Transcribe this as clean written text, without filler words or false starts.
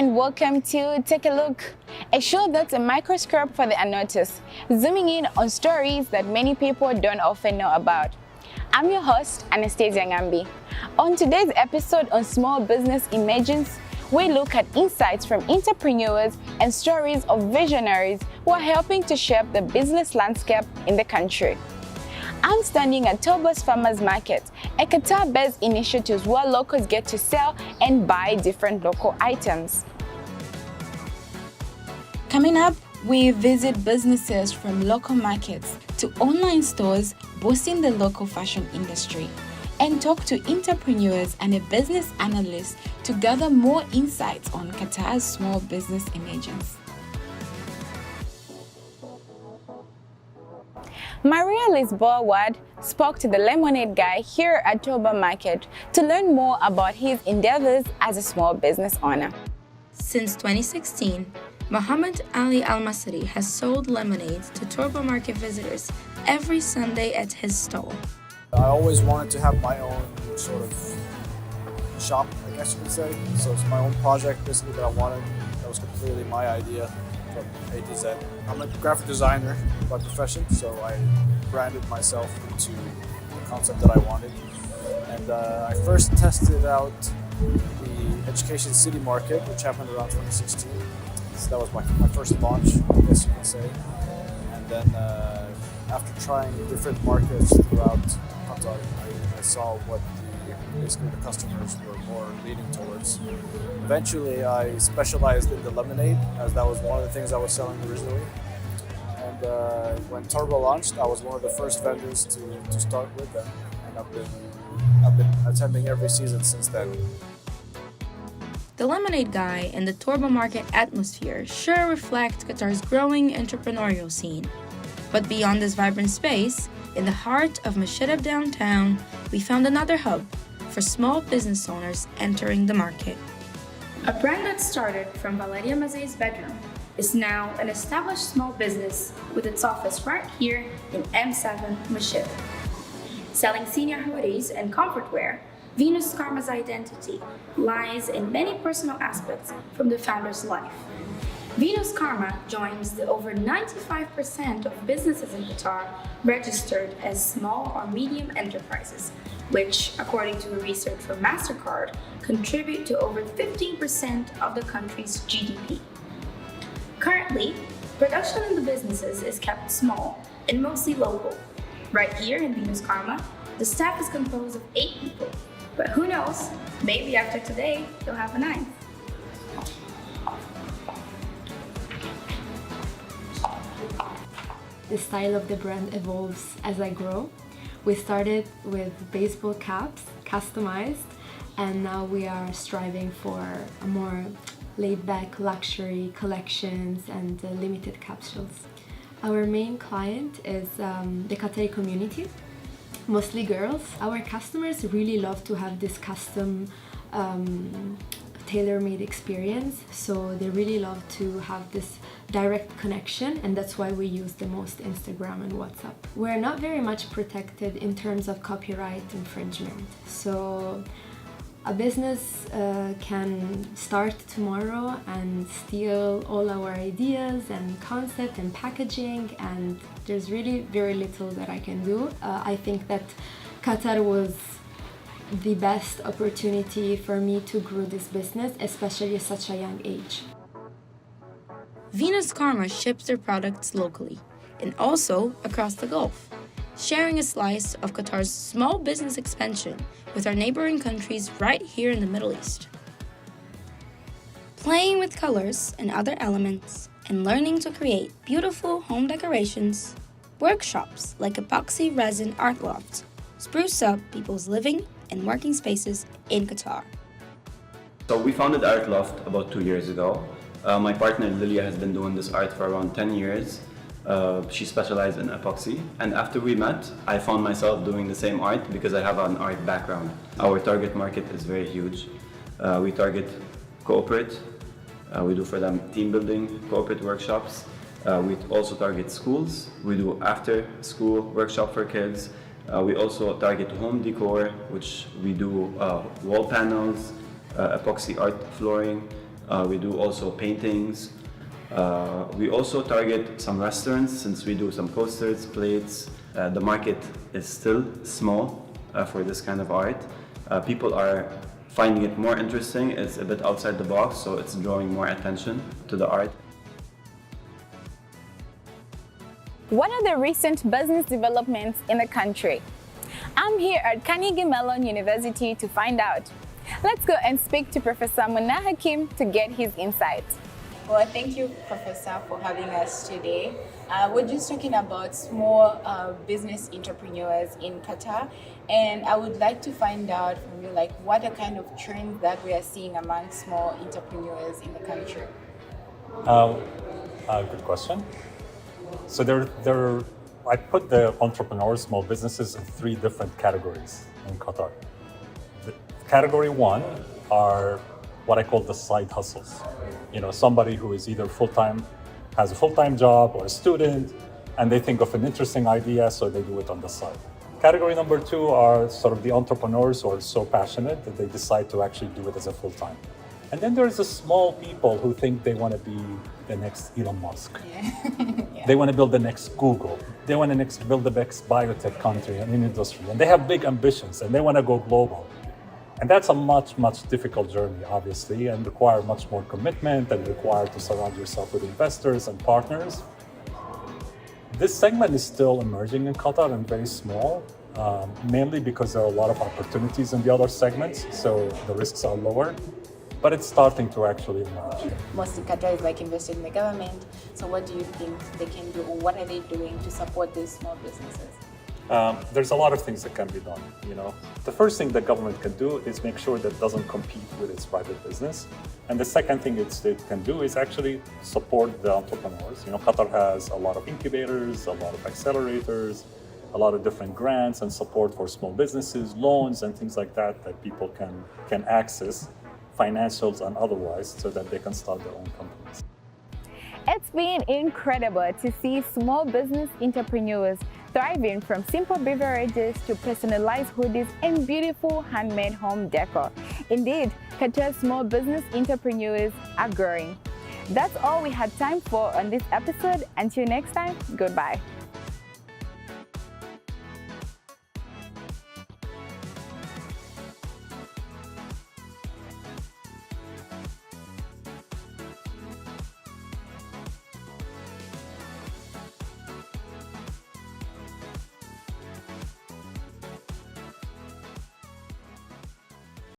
and welcome to Take a Look, a show that's a microscope for the unnoticed, zooming in on stories that many people don't often know about. I'm your host, Annastazia Ng'ambi. On today's episode on Small Business Emergence, we look at insights from entrepreneurs and stories of visionaries who are helping to shape the business landscape in the country. I'm standing at Torba's Farmers Market, a Qatar-based initiative where locals get to sell and buy different local items. Coming up, we visit businesses from local markets to online stores boosting the local fashion industry, and talk to entrepreneurs and a business analyst to gather more insights on Qatar's small business emergence. Maria Lisboa spoke to the lemonade guy here at Torba Market to learn more about his endeavors as a small business owner. Since 2016, Muhammad Ali Almasri has sold lemonade to Torba Market visitors every Sunday at his stall. I always wanted to have my own sort of shop, I guess you could say. So it's my own project basically that I wanted. That was completely my idea from A to Z. I'm a graphic designer by profession, so I branded myself into the concept that I wanted. And I first tested out the Education City Market, which happened around 2016. So that was my first launch, I guess you could say. And then after trying different markets throughout Qatar, I saw what basically the customers were more leaning towards. Eventually, I specialized in the lemonade, as that was one of the things I was selling originally. And when Torba launched, I was one of the first vendors to start with them, and I've been attending every season since then. The lemonade guy and the Torba Market atmosphere sure reflect Qatar's growing entrepreneurial scene. But beyond this vibrant space, in the heart of Mashhad downtown, we found another hub for small business owners entering the market. A brand that started from Valeria Mazzei's bedroom is now an established small business with its office right here in M7 Mashhad. Selling senior hoodies and comfort wear, Venus Karma's identity lies in many personal aspects from the founder's life. Venus Karma joins the over 95% of businesses in Qatar registered as small or medium enterprises, which, according to research from MasterCard, contribute to over 15% of the country's GDP. Currently, production in the businesses is kept small and mostly local. Right here in Venus Karma, the staff is composed of 8 people, but who knows, maybe after today, they'll have a 9th. The style of the brand evolves as I grow. We started with baseball caps, customized, and now we are striving for a more laid-back luxury collections and limited capsules. Our main client is the Qatari community, mostly girls. Our customers really love to have this custom tailor-made experience, so they really love to have this direct connection, and that's why we use the most Instagram and WhatsApp. We're not very much protected in terms of copyright infringement, so a business can start tomorrow and steal all our ideas and concept and packaging, and there's really very little that I can do. I think that Qatar was the best opportunity for me to grow this business, especially at such a young age. Venus Karma ships their products locally and also across the Gulf, sharing a slice of Qatar's small business expansion with our neighboring countries right here in the Middle East. Playing with colors and other elements and learning to create beautiful home decorations, workshops like Epoxy Resin Art Loft spruce up people's living and working spaces in Qatar. So we founded Art Loft about 2 years ago. My partner Lilia has been doing this art for around 10 years. She specialized in epoxy, and after we met, I found myself doing the same art because I have an art background. Our target market is very huge. We target corporate. We do for them team building, corporate workshops. We also target schools. We do after school workshop for kids. We also target home decor, which we do wall panels, epoxy art flooring, We do also paintings. We also target some restaurants since we do some posters, plates. The market is still small for this kind of art. People are finding it more interesting. It's a bit outside the box, so it's drawing more attention to the art. What are the recent business developments in the country? I'm here at Carnegie Mellon University to find out. Let's go and speak to Professor Maher Hakim to get his insights. Well, thank you, Professor, for having us today. We're just talking about small business entrepreneurs in Qatar, and I would like to find out from you, like, what are kind of trends that we are seeing among small entrepreneurs in the country? Good question. So I put the entrepreneurs, small businesses in 3 different categories in Qatar. Category 1 are what I call the side hustles. Somebody who is either has a full-time job or a student, and they think of an interesting idea, so they do it on the side. Category number 2 are sort of the entrepreneurs who are so passionate that they decide to actually do it as a full-time. And then there's the small people who think they want to be the next Elon Musk. Yeah. They want to build the next Google. They want to build the next biotech country and industry. And they have big ambitions and they want to go global. And that's a much, much difficult journey, obviously, and require much more commitment and require to surround yourself with investors and partners. This segment is still emerging in Qatar and very small, mainly because there are a lot of opportunities in the other segments, so the risks are lower. But it's starting to actually emerge. Mostly Qatar is like invested in the government. So what do you think they can do, or what are they doing to support these small businesses? There's a lot of things that can be done. The first thing the government can do is make sure that it doesn't compete with its private business. And the second thing it can do is actually support the entrepreneurs. Qatar has a lot of incubators, a lot of accelerators, a lot of different grants and support for small businesses, loans and things like that people can access, financials and otherwise, so that they can start their own companies. It's been incredible to see small business entrepreneurs thriving from simple beverages to personalized hoodies and beautiful handmade home decor. Indeed, Qatar's small business entrepreneurs are growing. That's all we had time for on this episode. Until next time, goodbye.